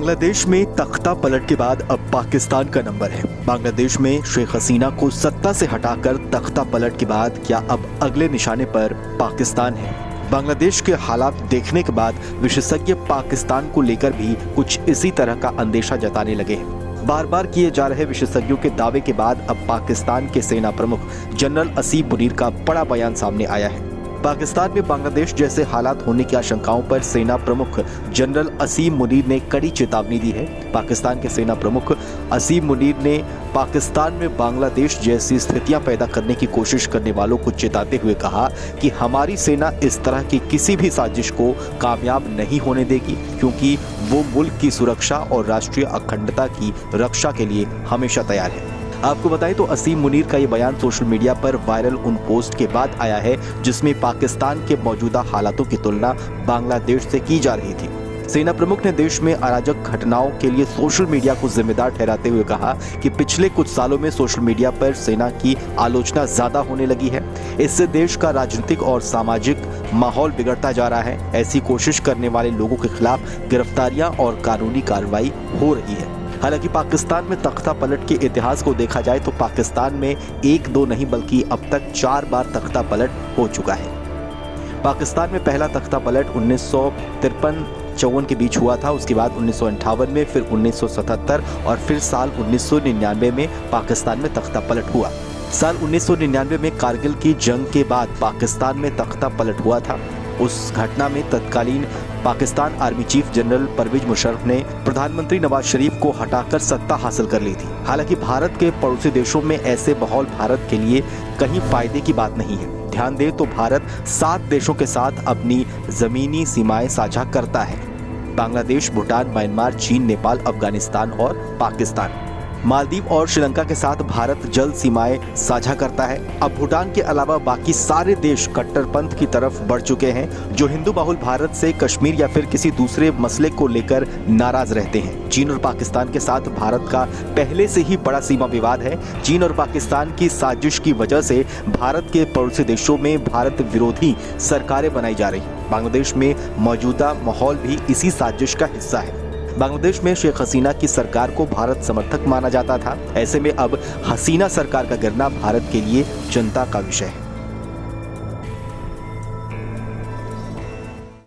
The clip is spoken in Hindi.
बांग्लादेश में तख्ता पलट के बाद अब पाकिस्तान का नंबर है। बांग्लादेश में शेख हसीना को सत्ता से हटाकर तख्ता पलट के बाद क्या अब अगले निशाने पर पाकिस्तान है? बांग्लादेश के हालात देखने के बाद विशेषज्ञ पाकिस्तान को लेकर भी कुछ इसी तरह का अंदेशा जताने लगे हैं। बार बार किए जा रहे विशेषज्ञों के दावे के बाद अब पाकिस्तान के सेना प्रमुख जनरल असीम मुनीर का बड़ा बयान सामने आया है। पाकिस्तान में बांग्लादेश जैसे हालात होने की आशंकाओं पर सेना प्रमुख जनरल असीम मुनीर ने कड़ी चेतावनी दी है। पाकिस्तान के सेना प्रमुख असीम मुनीर ने पाकिस्तान में बांग्लादेश जैसी स्थितियां पैदा करने की कोशिश करने वालों को चेताते हुए कहा कि हमारी सेना इस तरह की किसी भी साजिश को कामयाब नहीं होने देगी, क्योंकि वो मुल्क की सुरक्षा और राष्ट्रीय अखंडता की रक्षा के लिए हमेशा तैयार है। आपको बताएं तो असीम मुनीर का ये बयान सोशल मीडिया पर वायरल उन पोस्ट के बाद आया है जिसमें पाकिस्तान के मौजूदा हालातों की तुलना बांग्लादेश से की जा रही थी। सेना प्रमुख ने देश में अराजक घटनाओं के लिए सोशल मीडिया को जिम्मेदार ठहराते हुए कहा कि पिछले कुछ सालों में सोशल मीडिया पर सेना की आलोचना ज्यादा होने लगी है। इससे देश का राजनीतिक और सामाजिक माहौल बिगड़ता जा रहा है। ऐसी कोशिश करने वाले लोगों के खिलाफ गिरफ्तारियां और कानूनी कार्रवाई हो रही है। हालांकि पाकिस्तान में तख्ता पलट के इतिहास को देखा जाए तो पाकिस्तान में एक दो नहीं बल्कि अब तक 4 बार तख्ता पलट हो चुका है। पाकिस्तान में पहला तख्ता पलट 1953-54 के बीच हुआ था। उसके बाद 1958 में, फिर 1977 और फिर साल 1999 में पाकिस्तान में तख्ता पलट हुआ। साल 1999 में कारगिल की जंग के बाद पाकिस्तान में तख्ता पलट हुआ था। उस घटना में तत्कालीन Pakistan army chief general Pervez Musharraf ने प्रधानमंत्री नवाज शरीफ को हटाकर सत्ता हासिल कर ली थी। हालांकि भारत के पड़ोसी देशों में ऐसे माहौल भारत के लिए कहीं फायदे की बात नहीं है। ध्यान दें तो भारत 7 देशों के साथ अपनी जमीनी सीमाएं साझा करता है: बांग्लादेश, भूटान, म्यांमार, चीन, नेपाल, अफगानिस्तान और पाकिस्तान। मालदीव और श्रीलंका के साथ भारत जल सीमाएं साझा करता है। अब भूटान के अलावा बाकी सारे देश कट्टरपंथ की तरफ बढ़ चुके हैं, जो हिंदू बाहुल भारत से कश्मीर या फिर किसी दूसरे मसले को लेकर नाराज रहते हैं। चीन और पाकिस्तान के साथ भारत का पहले से ही बड़ा सीमा विवाद है। चीन और पाकिस्तान की साजिश की वजह से भारत के पड़ोसी देशों में भारत विरोधी सरकारें बनाई जा रही। बांग्लादेश में मौजूदा माहौल भी इसी साजिश का हिस्सा है। बांग्लादेश में शेख हसीना की सरकार को भारत समर्थक माना जाता था। ऐसे में अब हसीना सरकार का गिरना भारत के लिए चिंता का विषय है।